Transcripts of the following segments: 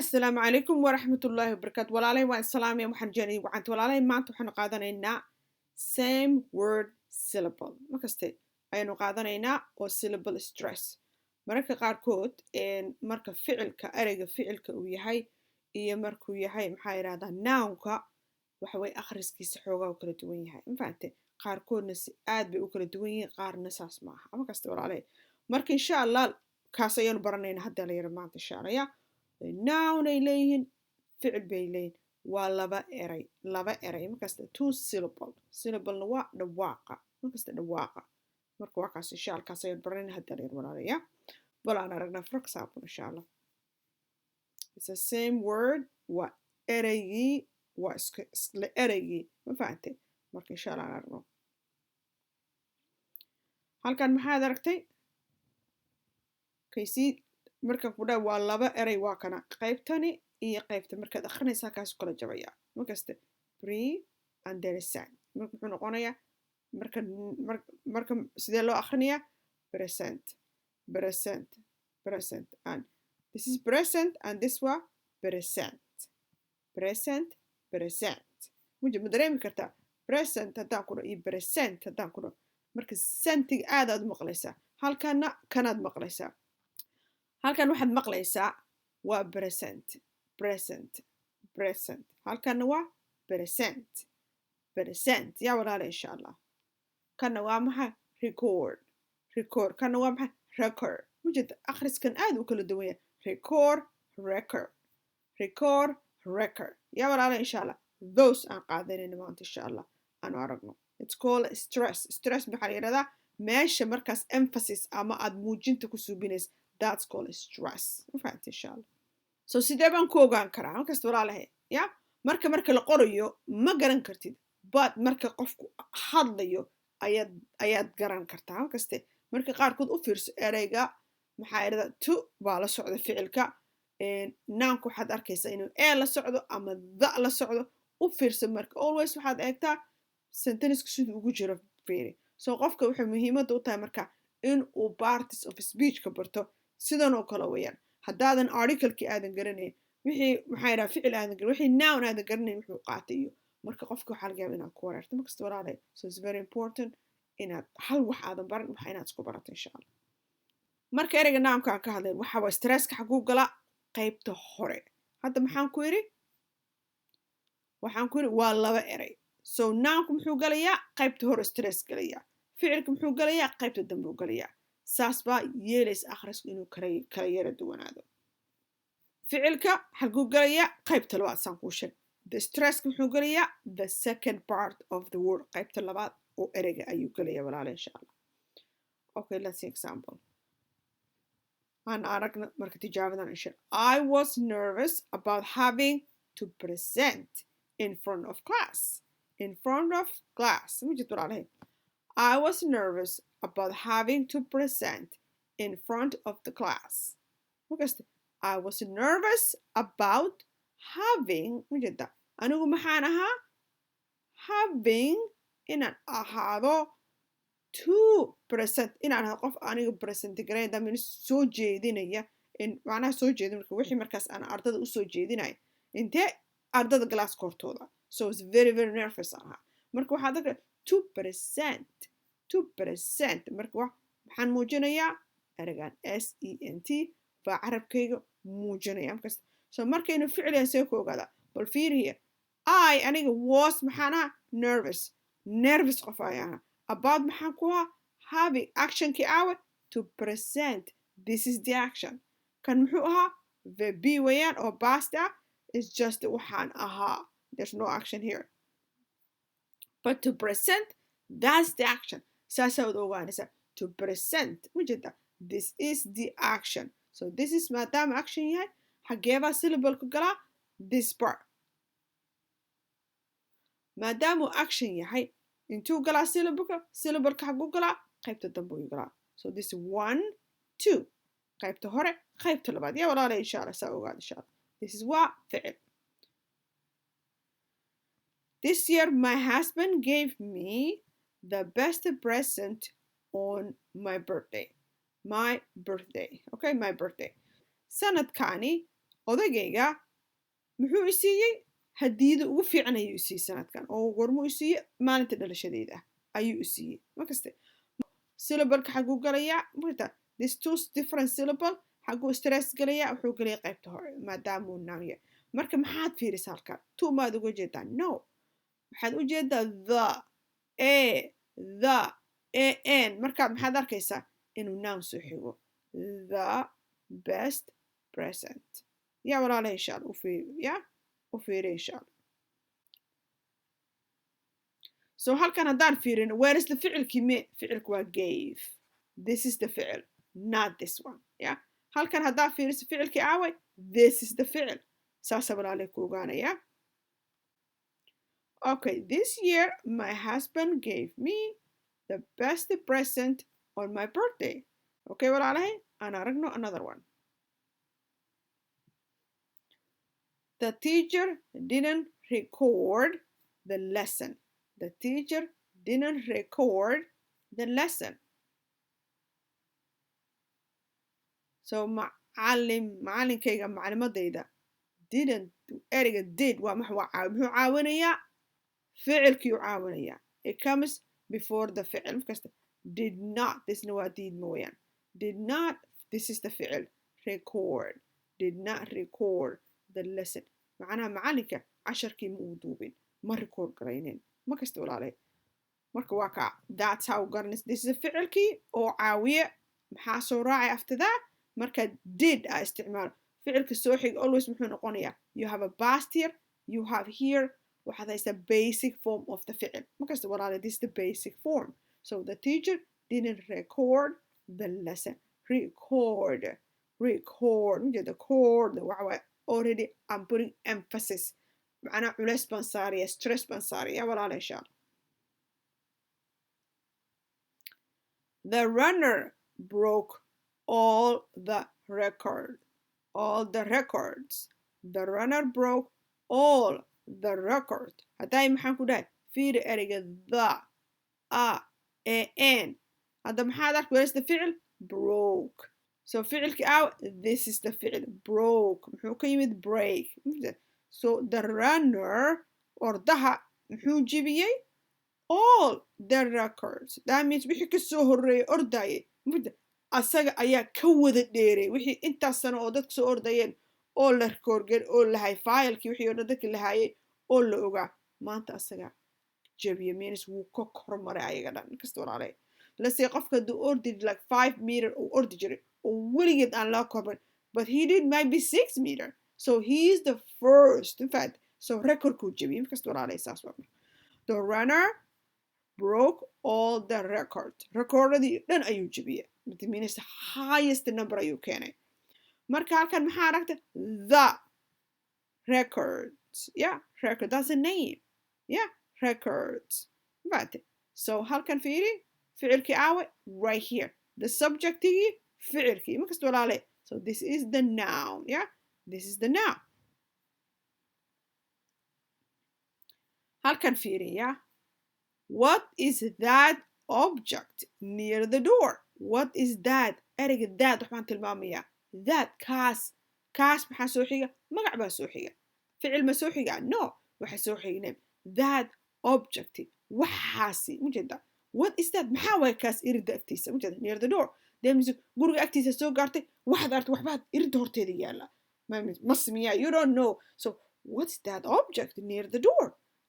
السلام عليكم ورحمة الله وبركاته. walaalay waan salaamaya waxaan jeenay waxaan walaalay maanta waxaan qaadanaynaa same word syllable markaste ayanu qaadanaynaa oo syllable stress mararka qaarkood marka ficilka ereyga ficilka uu yahay iyo markuu yahay maxaa yiraahdaa nounka waxa way akhriskiisa xoogaa kala duwan yahay ma fahamtay qaarkoodna si aad bay u kala duwan yihiin qaarna saas ma aha markaste walaalay marka insha Allah kaas ayanu baranaynaa hadda la yiraahdo maanta insha Allah noun ay leeyihiin ficil bay leeyihiin waa laba eray markasta two syllable syllable waa dhawaaqa markasta dhawaaqa marka waa kaas insha Allah kaas ayaan baranayna hadda la walaalaya bal aan aragnaa for example insha Allah it's the same word waa eraygii waa isla eraygii ma fahantay marka insha Allah aan aragno halkan maxaad aragtay kaysi marka ku dhaw waa laba eray waa kana qaybtani iyo qaybta markaad akhrinaysaa kaas kala jabaya markaste pre and there is sent marka wuxuu noqonayaa marka sidee loo akhrinayaa present and this is present and this waa present mujib ma dareemi kartaa present haddaan ku dhaw iyo present haddaan ku dhaw marka sentiga aadaad maqlaysaa halkana kanaad maqlaysaa halkan waxaad maqlaysaa waa present halkan waa present yaa walaala insha Allah kana waa maxay record kana waa maxay record mujid akhriskan aad u kala duwan yahay record yaa walaala insha Allah those aan qaadanayna maanta insha Allah aan aragno it's called stress maxaa la yiraahdaa meesha markaas emphasis ama aad muujinta ku suubinaysa that's called stress فهمت إن شاء الله so sidee baan ku ogaan karaa halkaas walaalahay ya marka la qorayo ma garan kartid but marka qofku hadlayo ayaad garan kartaa halkaaste marka qaarkood u fiirso ereyga maxaa yiraahdaa to baa la socda ficilka nounku waxaad arkaysaa inuu a la socdo ama the la socdo u fiirso marka always waxaad eegtaa sentence siduu ugu jiro fiiri so qofka wuxuu muhiimad u tahay marka in uu parts of speech ka barto sidan oo kale weeyaan haddaadan article-ki aadan garanayn wixii maxaa yiraahdaa ficil aadan garanayn wixii noun aadan garanayn wuxuu qaatay iyo marka qofka waxa laga yaabaa inaad ku wareerto markasta walaalay so it's very important inaad hal wax aadan baran waxa inaad isku barato insha Allah marka ereyga nounka aan ka hadlayn waxa waa stresska xaguu gala qaybta hore hadda waxaan ku yiri waa laba erey so nounku muxuu galayaa qaybta hore stress galayaa ficilka muxuu galayaa qaybta dambe uu galayaa saas baa yeelays akhrisku inuu kala yara duwanaado ficilka xaguu galayaa qaybta labaad saan kuu sheeg the stresska muxuu galayaa the second part of the word qaybta labaad oo ereyga ayuu galayaa walaala insha Allah okay let's see example aan aragna marka tijaabadan insha I was nervous about having to present in front of class mujid walaalahay I was nervous about having to present in front of the class. Because I was nervous about having anigu maxaan ahaa having inaan ahaado to present inaan ahaa qof aniga present gareyn damin soo jeedinaya macnaha soo jeedin marka wixii markaas aan ardada u soo jeedinay intee ardada glass kortooda so it's very nervous ahaa marka waxaad arkaa to present marka waxaan muujinayaa eragan sent baa carabkayga muujinaya markaas so markaynu ficilyan see ku ogaada bal fiiriya aniga was maxaan ahaa nervous qof ayaan about maxaan ku ahaa having actionkii awe to present this is the action kan muxuu ahaa the be weeyaan oo past ah is just waxaan ahaa there's no action here but to present that's the action saasaa wada ogaanaysaa to present mujeda this is the action so this is maadaama action yahay xageebaa syllable ku galaa this part maadaamuu action yahay intuu galaa syllableka xaguu galaa qaybta dambe uu galaa so this 1 2 qaybta hore qaybta labaad yaa walaala insha Allah saa ogaada insha Allah this is waa ficil this year my husband gave me the best present on my birthday. Okay, my birthday. Sanadkani odagayga muxuu i siiyey hadiyada ugu fiican ayuu i siiyey sanadkan oo gormuu i siiyey maalinta dhalashadayda ayuu i siiyey markaste syllableka xaguu galayaa marta this two different syllable xaguu stress galayaa wuxuu galaya qaybta hore maadaamuu noun yahay marka maxaad fiirisaa halkan two maad uga jeedaa no waxaad u jeedaa the an markaad maxaad arkaysaa inuu noun soo xigo the best present ya walaalahay insha allah u fiiri insha allah so halkan haddaan fiirin where is the ficilkii me ficilku waa gave this is the ficil not this one yeah halkan haddaa fiiriso ficilkii aaway this is the ficil saasa walaalay ku ogaanaya okay this year my husband gave me the best present on my birthday okay walaalay aan aragno another one the teacher didn't record the lesson the teacher didn't record the lesson so macalinkayga macalimadayda didn't ereyga did waa muxuu caawinayaa ficilkii u caawinayaa it comes before the ficil markasta did not thisna waa diid mooyaan did not this is the ficil record did not record the lesson macnaha macalinka casharkii ma uu duubin ma record garaynin markasta walaalay marka waa kaa that's how garanaysa this is a ficilkii oo caawiye maxaa soo raacay after that marka did a isticmaalo ficilka soo xig always muxuu noqonayaa you have a past here you have here waxaad haysaa basic form of the ficil markasta walaalay this is the basic form so the teacher didn't record the lesson record the cord waxa already I'm putting emphasis macnaha culeys baan saaraya stress baan saaraya walaalay insha allah the runner broke all the records the runner broke all the record hadday maxaan ku dhahay fiiri ereyga the an hadda maxaad ark where's the ficil broke so ficilki this is the ficil broke muxuu ka yimid break so the runner ordaha muxuu jibiyey all the records that means wixii ka soo horreeyay ordayay asaga ayaa ka wada dheeray wixii intaas sano oo dadka soo ordayeen oo la record oo lahay filekii wixii oo dhan dadka lahaayay oo la ogaa maanta asaga jabiye means wuu ka kormaray ayaga dhan kasta walaalay lasii qofka hadduu ordi like 5 meter uu ordi jiray oo weligeed aan loo korban but he did maybe 6 meter so he is the first in fact so recordkuu jabiye kasta walaalay saas waa the runner broke all the recordadii dhan ayuu jabiye it means the highest number ayuu keenay marka halkan maxaa aragta the records yeah record that's a name yeah records but so halkan fiiri ficilkii aawe right here the subjectigi ficilkii markasta walaalay so this is the noun yeah this is the noun halkan fiiri yeah what is that object near the door what is that ereyga that waxaan tilmaamayaa that kaas maxaa soo xiga magac baa soo xiga ficil ma soo xiga no waxa soo xignay that object waxaasi mujeda what is that maxaa waay kaas irida agtiisa mujeda near the door demis guriga agtiisa soo gaartay waxaad aragtay waxbaad irida horteeda yaala masmiya you don't know so what's that object near the door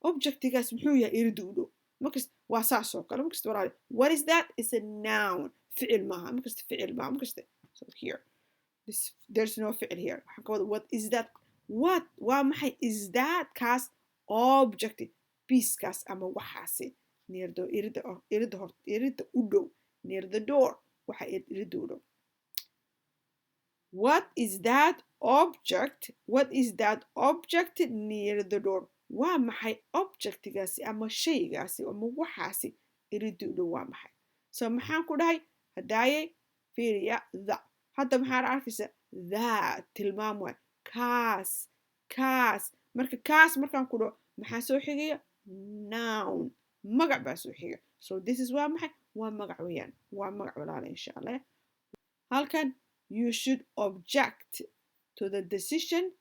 objectigaas muxuu yahay irida u dhow markas waa saas oo kale markasta walaali what is that is a noun ficil maaha markasta ficil maaha markasta so here there's no ficil here waxaan ka wada what is that what waa maxay is that kaas object piecekaas ama waxaasi near the irida u dhow near the door waxa irida u dhow what is that object near the door waa maxay objectigaasi ama shaygaasi ama waxaasi irida u dhow waa maxay so maxaan ku dhahay hadaaye fiiriya the hadda maxaan arkaysa that tilmaam waay kaas marka kaas markaan ku dhaho maxaa soo xigaya noun magac baa soo xiga so this is waa maxay waa magac weeyaan waa magac walaala insha allah halkan you should object to the decision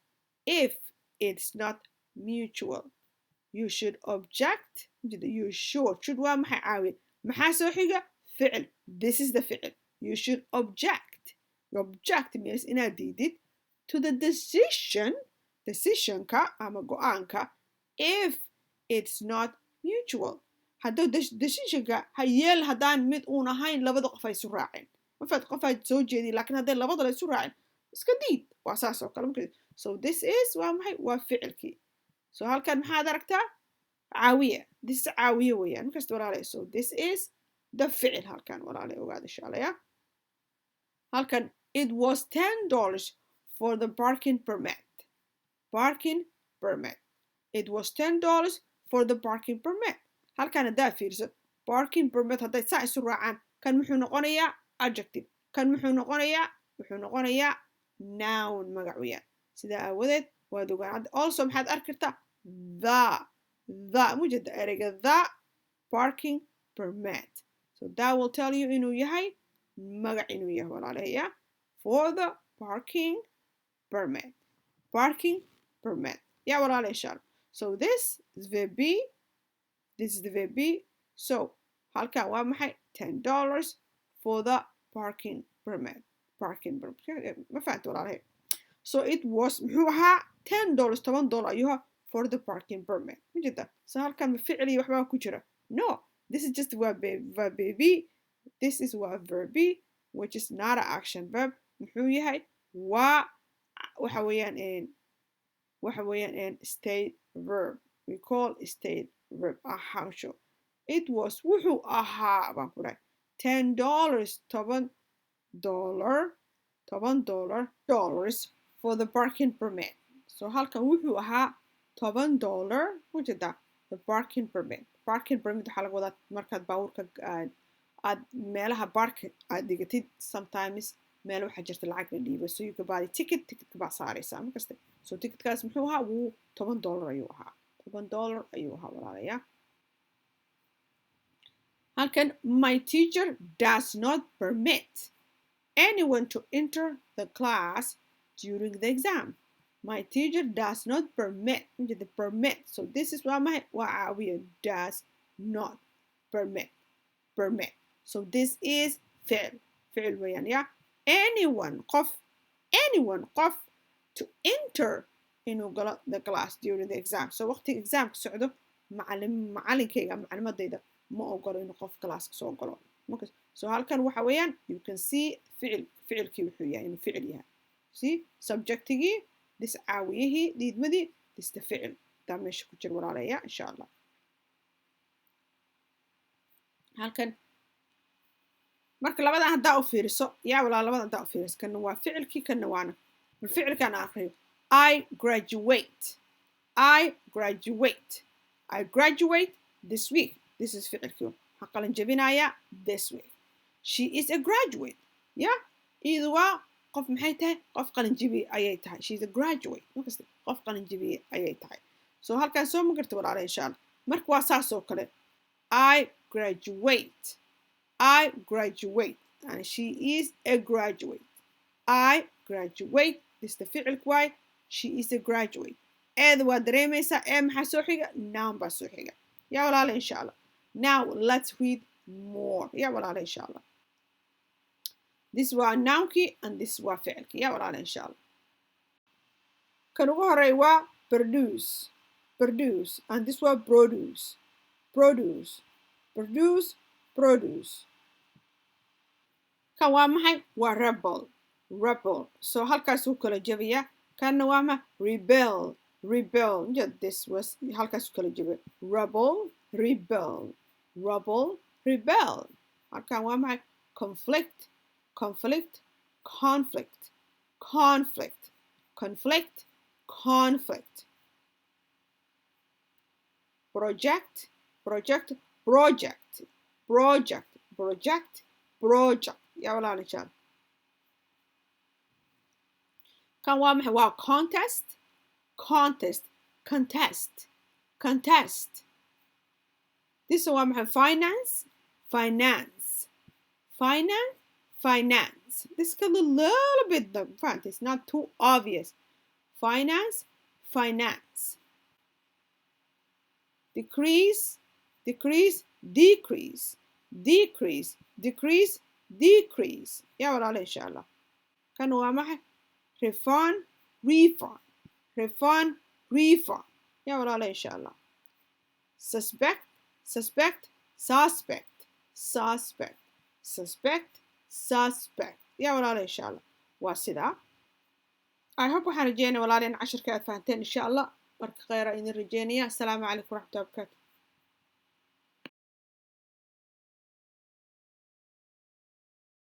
if it's not mutual. You should object. You should waa maxay caawiye maxaa soo xiga ficil. This is the ficil. You should object. Object means inaad diidid to the decisionka ama go-aanka if it's not mutual. hadduu decisionka ha yeel haddaan mid uun ahayn labada qof ay isu raaceen mafaad qof aad soo jeedin laakiin hadday labada la isu raaceen iska diid waa saas oo kale. So this is waa maxay waa ficilkii. So halkan maxaad aragtaa caawiya. This is caawiya weeyaan markasta walaalay. So this is the ficil halkan walaalay ogaada insha allah ya. halkan it was $10 for the parking permit. Parking permit. It was $10 for the parking permit. halkan haddaa fiirso parking permit hadday saa isu raacaan kan muxuu noqonayaa adjective. kan muxuu noqonayaa noun magac weeyaan. sidaa aawadeed waad ogaan. Also maxaad arki kartaa the mujeda ereyga the parking permit. So that will tell you inuu yahay magac inuu yahay walaalaya for the parking permit. Parking permit. Yeah walaala insha Allah. So this is verb B. This is the verb B. So halkan waa maxay $10 for the parking permit. Parking permit. ma fahanti walaalaya. So it was muxuu ahaa $10 ayuu ahaa for the parking permit. mujeda so halkan ficil iyo waxbaa ku jira. No, this is just verb B. This is verb B, which is not an action verb. muxuu yahay waa waxa weeyaan state verb. We call state verb ahaasho. It was wuxuu ahaa baan ku dhahay $10 for the parking permit. So halkan wuxuu ahaa $10 mujeda the parking permit. Parking permit waxaa laga wadaa markaad baabuurka aad meelaha baarka aad dhigatid sometimes meel waxaa jirta lacag la dhiibo. So you can buy ticketka baa saaraysaa markaste. So ticketkaas muxuu ahaa wuu $10 ayuu ahaa. $10 ayuu ahaa walaalaya. halkan my teacher does not permit anyone to enter the class during the exam. My teacher does not permit. the permit. So this is waa maxay waa caawiya does not permit. So this is ficil weeyaan ya. anyone qof to enter inuu galo the class during the exam. So waqtiga examka socdo macalinkayga macalimadayda ma ogolo inuu qof classka soo galo. So halkan waxa weeyaan you can see ficilkii wuxuu yahay inuu ficil yahay. See subjectigii this caawiyihii diidmadii this the ficil taa meesha ku jira walaalaya insha allah. halkan marka labadan haddaa u fiiriso yaa walaa labadan haddaa u fiiriso kana waa ficilkii kana waana ficilkan akhriyo. I graduate this week. This is ficilkii waxaa qalin jabinaya this week. She is a graduate. Yeah, iyadu waa qof maxay tahay qof qalin jabi ayay tahay. She is a graduate. markasta qof qalin jabi ayay tahay. So halkan soo ma garta walaala insha Allah. marka waa saas oo kale I graduate and she is a graduate. I graduate. This is the ficil waay. She is a graduate. eeda waa dareemaysaa maxaa soo xiga noun baa soo xiga. yaa walaala insha Allah. Now let's read more. yaa walaala insha Allah. This waa nounkii and this waa ficilkii. yaa walaala insha Allah. kan ugu horeey waa produce and this waa produce. kan waa maxay waa rebel. So halkaas uu kala jabiya. kanna waa ma rebel. this was halkaas uu kala jabiya rebel. halkan waa maxay conflict. project. yaa walaala insha Allah. kan waa maxay waa contest. this waa maxay finance. finance. This can be a little bit different. It's not too obvious. Finance, finance. Decrease, decrease, decrease, decrease, decrease, decrease. يا ولا إن شاء الله. كان هو معه refund, refund, refund, refund. يا ولا إن شاء الله. Suspect, suspect, suspect, suspect, suspect, suspect. يا ولا إن شاء الله. واسدا. I hope waxaan rajeynaa walaalin casharka aad fahanteen insha Allah marka khayra idin rajeynaya. Assalaamu calaykum waraxmatullahi wabarakaatu.